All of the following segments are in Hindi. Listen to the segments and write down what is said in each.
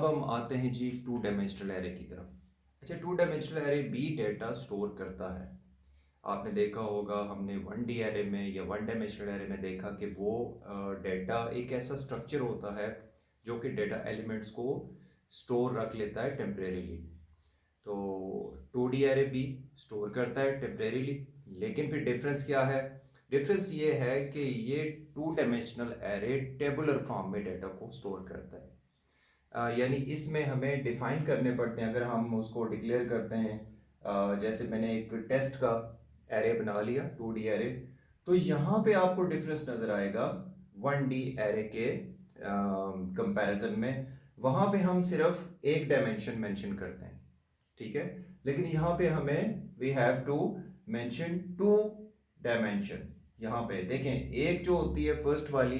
अब हम आते हैं जी टू डायमेंशनल एरे की तरफ। अच्छा, टू डायमेंशनल एरे भी डेटा स्टोर करता है। आपने देखा होगा, हमने वन डी एरे में या वन डायमेंशनल एरे में देखा कि वो डेटा एक ऐसा स्ट्रक्चर होता है जो कि डेटा एलिमेंट्स को स्टोर रख लेता है टेम्परेरीली। तो टू डी एरे भी स्टोर करता है टेम्परेरीली, लेकिन फिर डिफरेंस क्या है? डिफरेंस ये है कि ये two dimensional array tabular form में डेटा को स्टोर करता है। यानी इसमें हमें डिफाइन करने पड़ते हैं। अगर हम उसको डिक्लेयर करते हैं, जैसे मैंने एक टेस्ट का एरे बना लिया, टू डी एरे, तो यहाँ पे आपको डिफरेंस नजर आएगा वन डी एरे के कंपैरिजन में। वहां पे हम सिर्फ एक डायमेंशन मेंशन करते हैं, ठीक है, लेकिन यहाँ पे हमें we have to mention two dimension. यहाँ पे देखें, एक जो होती है फर्स्ट वाली,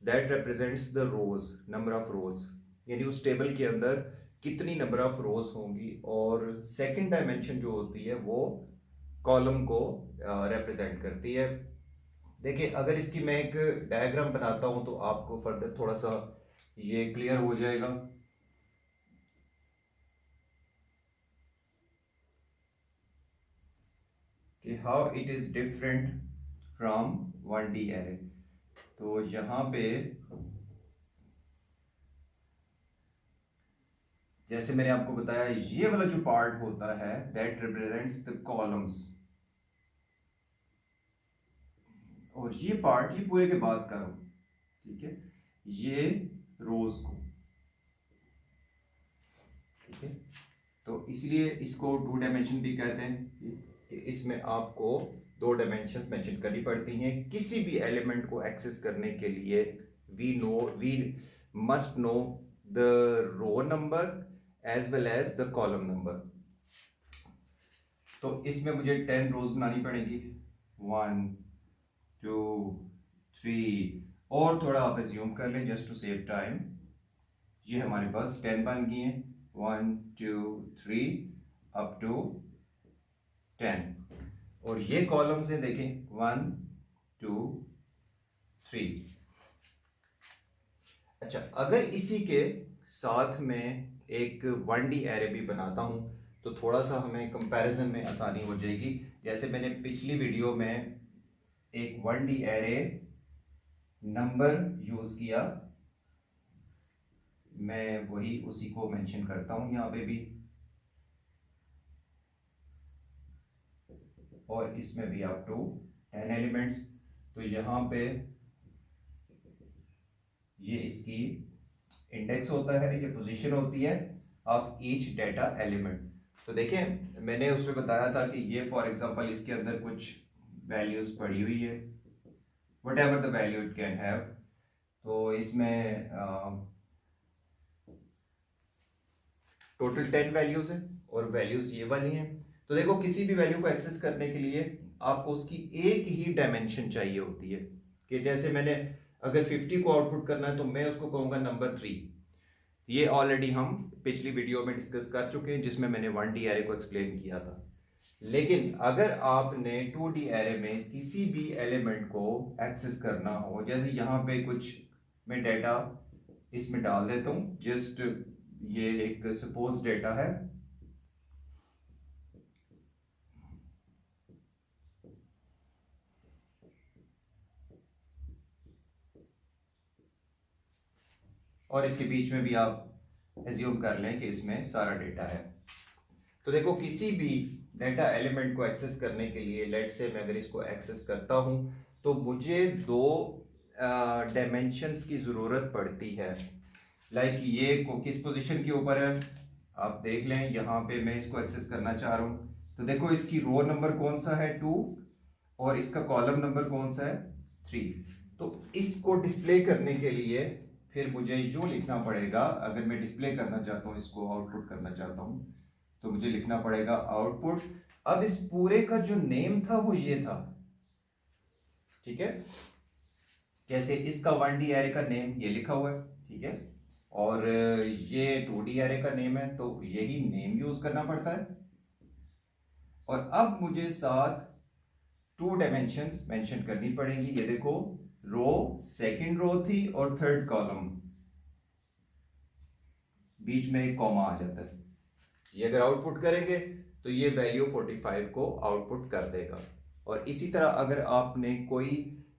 that represents the rows, number of rows, यानी उस टेबल के अंदर कितनी नंबर ऑफ रोज होंगी। और सेकंड डायमेंशन जो होती है वो कॉलम को रिप्रेजेंट करती है। देखिए, अगर इसकी मैं एक डायग्राम बनाता हूं तो आपको फर्दर थोड़ा सा ये क्लियर हो जाएगा कि how it is different from one D array. तो यहां पे जैसे मैंने आपको बताया, ये वाला जो पार्ट होता है दैट रिप्रेजेंट्स द कॉलम्स, और ये पार्ट, ये पूरे के बाद का रो, ठीक है, ये रोज को, ठीक है। तो इसलिए इसको टू डायमेंशन भी कहते हैं कि इसमें आपको दो डायमेंशंस मेंशन करनी पड़ती हैं किसी भी एलिमेंट को एक्सेस करने के लिए। We must know the row number as well as the column number. तो इसमें मुझे 10 रोज बनानी पड़ेगी, 1 2 3, और थोड़ा आप एज्यूम कर लें जस्ट टू सेव टाइम। ये हमारे पास 10 बन गई हैं, 1 2 3 अप टू 10। और ये कॉलम से देखें, 1 2 3। अच्छा, अगर इसी के साथ में एक वन डी एरे भी बनाता हूं तो थोड़ा सा हमें कंपैरिजन में आसानी हो जाएगी। जैसे मैंने पिछली वीडियो में एक one D array number use किया, मैं वही उसी को मेंशन करता हूं यहां पे भी, और इसमें भी अप टू 10 एलिमेंट्स। तो यहां पे ये इसकी इंडेक्स होता है, ये पोजीशन होती है ऑफ ईच डेटा एलिमेंट। तो देखें, मैंने उसमें बताया था कि ये फॉर एग्जांपल इसके अंदर कुछ वैल्यूज पड़ी हुई है, what ever the value it can have. तो इसमें टोटल 10 वैल्यूज है और वैल्यूज ये वाली हैं। तो देखो, किसी भी वैल्यू को एक्सेस करने के लिए आपको उसकी एक ही डायमेंशन चाहिए होती है। कि जैसे मैंने अगर 50 को आउटपुट करना है तो मैं उसको कहूंगा नंबर 3। ये ऑलरेडी हम पिछली वीडियो में डिस्कस कर चुके हैं जिसमें मैंने वन डी एरे को एक्सप्लेन किया था। लेकिन अगर आपने टू डी एरे में किसी भी एलिमेंट को एक्सेस करना हो, जैसे यहां पे कुछ मैं डेटा इसमें डाल देता हूं, जस्ट ये एक सपोज डेटा है, और इसके बीच में भी आप एज्यूम कर लें कि इसमें सारा डेटा है। तो देखो, किसी भी डेटा एलिमेंट को एक्सेस करने के लिए, लेट से मैं अगर इसको एक्सेस करता हूं तो मुझे दो डायमेंशंस की जरूरत पड़ती है। लाइक ये को किस पोजीशन के ऊपर है आप देख लें, यहां पे मैं इसको एक्सेस करना चाह रहा हूं। तो देखो, इसकी रो नंबर कौन सा है, 2, और इसका कॉलम नंबर कौन सा है, 3। तो इसको डिस्प्ले करने के लिए फिर मुझे यूं लिखना पड़ेगा, अगर मैं डिस्प्ले करना चाहता हूं, इसको आउटपुट करना चाहता हूं, तो मुझे लिखना पड़ेगा आउटपुट। अब इस पूरे का जो नेम था वो ये था, ठीक है। जैसे इसका वन डी एरे का नेम ये लिखा हुआ है, ठीक है, और ये टू डी एरे का नेम है, तो यही नेम यूज करना पड़ता है। और अब मुझे साथ टू डायमेंशंस मेंशन करनी पड़ेंगी। ये देखो, रो, सेकंड रो थी और थर्ड कॉलम, बीच में एक कॉमा आ जाता है। ये अगर आउटपुट करेंगे तो ये वैल्यू 45 को आउटपुट कर देगा। और इसी तरह अगर आपने कोई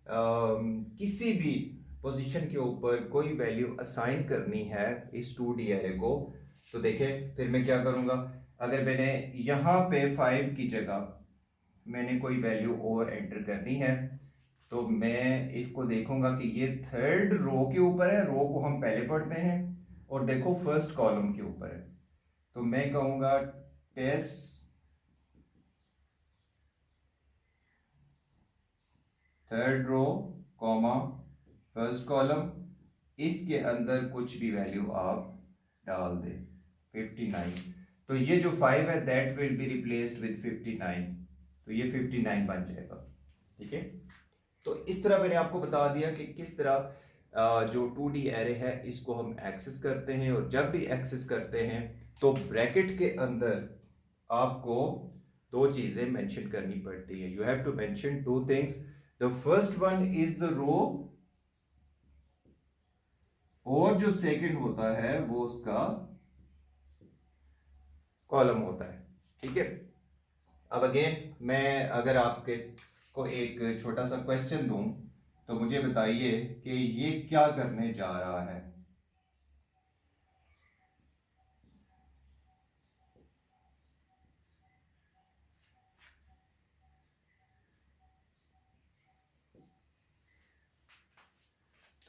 किसी भी पोजीशन के ऊपर कोई वैल्यू असाइन करनी है इस 2D एरे को, तो देखें फिर मैं क्या करूंगा। अगर मैंने यहाँ पे 5 की जगह मैंने कोई वैल्यू और एंटर करनी है, तो मैं इसको देखूंगा कि ये थर्ड रो के ऊपर है, रो को हम पहले पढ़ते हैं, और देखो फर्स्ट कॉलम के ऊपर है। तो मैं कहूंगा test third row comma first column, इसके अंदर कुछ भी वैल्यू आप डाल दे 59। तो ये जो 5 है that will be replaced with 59, तो ये 59 बन जाएगा। ठीक है, तो इस तरह मैंने आपको बता दिया कि किस तरह जो 2D एरे है इसको हम एक्सेस करते हैं। और जब भी एक्सेस करते हैं तो ब्रैकेट के अंदर आपको दो चीजें मेंशन करनी पड़ती है। You have to mention two things. The first one is the row, और जो सेकंड होता है वो उसका कॉलम होता है। ठीक है, अब अगेन मैं अगर आपके को एक छोटा सा क्वेश्चन दूं तो मुझे बताइए कि ये क्या करने जा रहा है।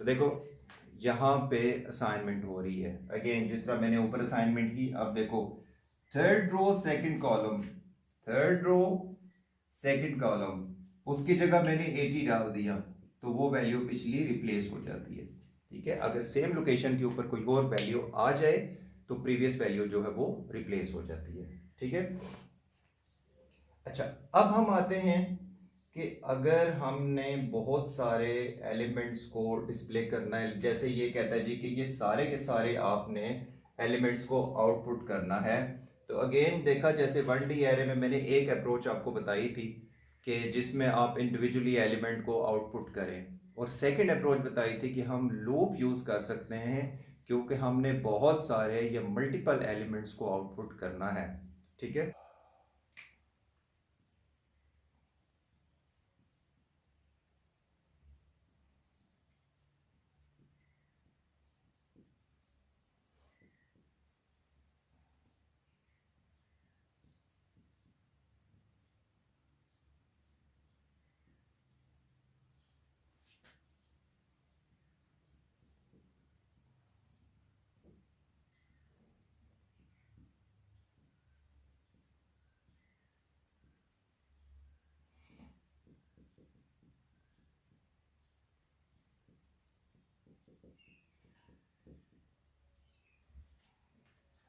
तो देखो यहां पे असाइनमेंट हो रही है। अगेन जिस तरह मैंने ऊपर असाइनमेंट की, अब देखो third row second column, third row second column, उसकी जगह मैंने 80 डाल दिया तो वो वैल्यू पिछली रिप्लेस हो जाती है। ठीक है, अगर सेम लोकेशन के ऊपर कोई और वैल्यू आ जाए तो प्रीवियस वैल्यू जो है वो रिप्लेस हो जाती है। ठीक है, अच्छा अब हम आते हैं कि अगर हमने बहुत सारे एलिमेंट्स को डिस्प्ले करना है, जैसे ये कहता है जी कि ये सारे के सारे आपने एलिमेंट्स को आउटपुट करना है। तो अगेन देखा जैसे 1D एरे में मैंने एक अप्रोच आपको बताई थी कि जिसमें आप इंडिविजुअली एलिमेंट को आउटपुट करें, और सेकंड अप्रोच बताई थी कि हम लूप यूज़ कर सकते हैं क्योंकि हमने बहुत सारे या मल्टीपल एलिमेंट्स को आउटपुट करना है। ठीक है,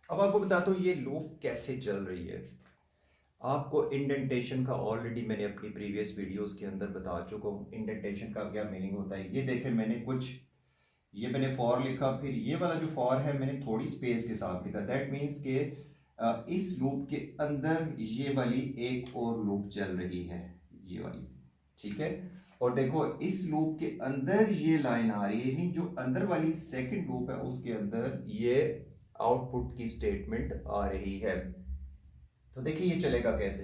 अब आपको बताता हूँ ये लूप कैसे चल रही है। आपको इंडेंटेशन का ऑलरेडी मैंने अपनी प्रीवियस वीडियोस के अंदर बता चुका हूँ इंडेंटेशन का क्या मीनिंग होता है। ये देखें मैंने कुछ, ये मैंने फॉर लिखा, फिर ये वाला जो फॉर है मैंने थोड़ी स्पेस के साथ लिखा। दैट मीन्स के इस लूप के अंदर ये वाली एक और लूप चल रही है, ये वाली। ठीक है, और देखो इस लूप के अंदर ये लाइन आ रही है, यानी जो अंदर वाली सेकंड लूप है उसके अंदर ये आउटपुट की स्टेटमेंट आ रही है। तो देखिए ये चलेगा कैसे।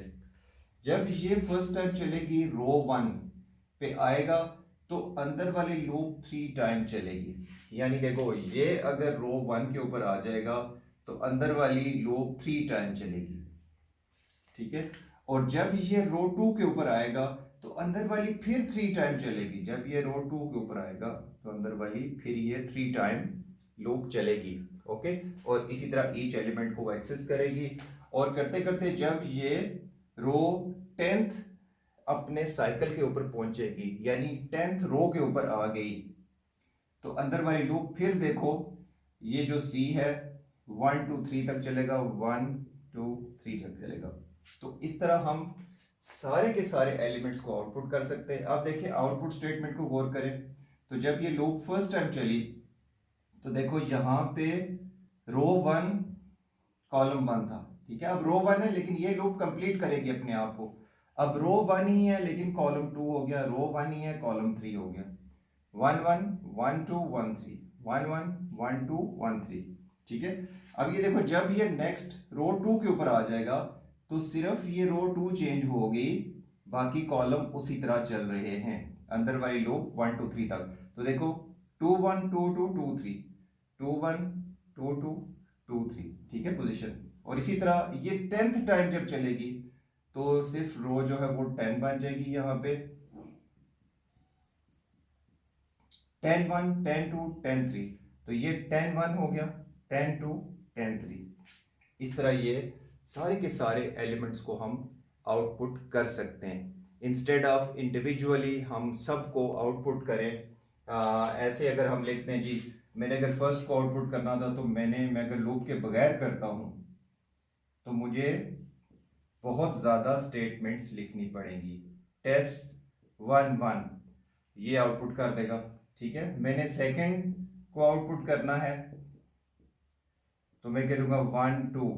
जब ये फर्स्ट टाइम चलेगी रो 1 पे आएगा तो अंदर वाली लूप 3 टाइम चलेगी। यानी देखो ये अगर रो 1 के ऊपर आ जाएगा तो अंदर वाली लूप 3 टाइम चलेगी। ठीक है, और जब ये रो 2 के ऊपर आएगा तो अंदर वाली फिर 3 टाइम चलेगी। जब ये रो 2 के ऊपर आएगा तो अंदर वाली फिर ये 3 टाइम लूप चलेगी। ओके, और इसी तरह ईच एलिमेंट को एक्सेस करेगी, और करते करते जब ये रो 10th अपने साइकिल के ऊपर पहुंचेगी, यानी 10th रो के ऊपर आ गई, तो अंदर वाली लूप फिर देखो ये जो सी है 1 2 3 तक चलेगा, 1 2 3 तक चलेगा। तो इस तरह हम सारे के सारे एलिमेंट्स को आउटपुट कर सकते हैं। अब देखिए आउटपुट स्टेटमेंट को गौर करें, तो जब ये लूप फर्स्ट टाइम चली तो देखो यहां पे रो 1 कॉलम 1 था। ठीक है, अब रो 1 है लेकिन ये लूप कंप्लीट करेगी अपने आप को। अब रो 1 ही है लेकिन कॉलम 2 हो गया, रो 1 ही है कॉलम 3 हो गया। 1 1 1 2 1 3 1 1 1 2 1 3। ठीक है। अब ये देखो, जब ये नेक्स्ट रो 2 के ऊपर आ जाएगा तो सिर्फ ये रो 2 चेंज होगी, बाकी कॉलम उसी तरह चल रहे हैं अंदर वाली लूप 1 2 3 तक। तो देखो 2 1 2 2 2 3, 2 1 2 2 2 3, ठीक है पोजीशन। और इसी तरह ये 10th टाइम जब चलेगी तो सिर्फ रो जो है वो 10 बन जाएगी यहाँ पे, 10 1 10 2 10 3। तो ये 10 1 हो गया, 10 2 10 3। इस तरह ये सारे के सारे एलिमेंट्स को हम आउटपुट कर सकते हैं। इंस्टेड ऑफ इंडिविजुअली हम सबको आउटपुट करें, ऐसे अगर हम लिखते हैं जी, मैंने अगर फर्स्ट को आउटपुट करना था तो मैं अगर लूप के बगैर करता हूं तो मुझे बहुत ज़्यादा स्टेटमेंट्स लिखनी पड़ेंगी। टेस्ट 1 1 ये आउटपुट कर देगा, ठीक है। मैंने सेकंड को आउटपुट करना है तो मैं करूँगा 1 2,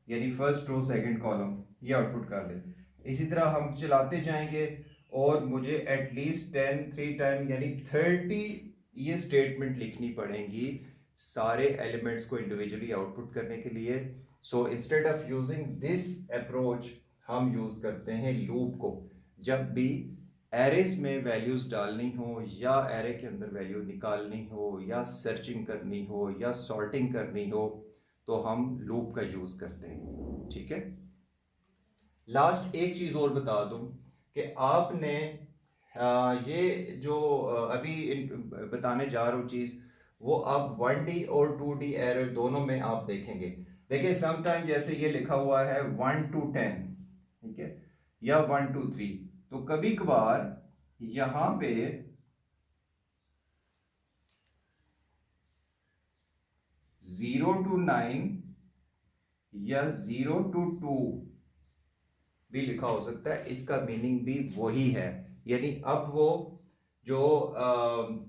यानी फर्स्ट रो सेकंड कॉलम, ये आउटपुट कर दे। इसी तरह हम चलाते जाएंगे और मुझे एटलीस्ट 10 3 टाइम यानी 30 ये स्टेटमेंट लिखनी पड़ेंगी सारे एलिमेंट्स को इंडिविजुअली आउटपुट करने के लिए। So instead of using this approach हम यूज करते हैं लूप को। जब भी एरेस में वैल्यूज डालनी हो या एरे के अंदर वैल्यू निकालनी हो या सर्चिंग करनी हो या सॉर्टिंग करनी हो तो हम लूप का यूज करते हैं, ठीक है। लास्ट एक चीज और बता दूं कि आपने ये जो अभी बताने जा रहा हूँ चीज, वो आप 1D और 2D एरर दोनों में आप देखेंगे। देखिए समटाइम जैसे ये लिखा हुआ है 1 to 10, ठीक है, या 1 to 3, तो कभी कभार यहां पे 0 to 9 या 0 to 2 भी लिखा हो सकता है, इसका मीनिंग भी वही है। यानी अब वो जो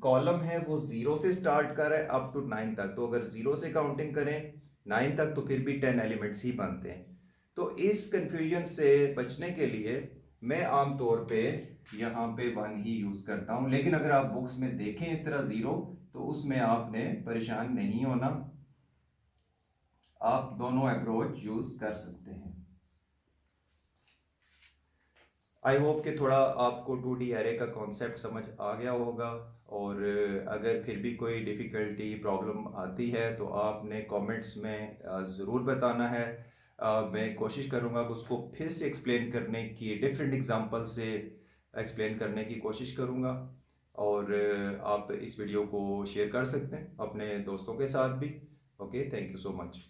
कॉलम है वो 0 से स्टार्ट कर रहा है अप टू 9 तक, तो अगर 0 से काउंटिंग करें 9 तक तो फिर भी 10 एलिमेंट्स ही बनते हैं। तो इस कंफ्यूजन से बचने के लिए मैं आमतौर पे यहाँ पे 1 ही यूज करता हूँ, लेकिन अगर आप बुक्स में देखें इस तरह 0 तो उसमें आपने परेशान नहीं होना, आप दोनों अप्रोच यूज कर सकते हैं। आई होप कि थोड़ा आपको 2D एरे का कॉन्सेप्ट समझ आ गया होगा, और अगर फिर भी कोई डिफ़िकल्टी प्रॉब्लम आती है तो आपने कमेंट्स में ज़रूर बताना है। मैं कोशिश करूँगा कि उसको फिर से एक्सप्लेन करने की, डिफरेंट एग्जांपल से एक्सप्लेन करने की कोशिश करूँगा। और आप इस वीडियो को शेयर कर सकते हैं अपने दोस्तों के साथ भी। Okay, thank you so much.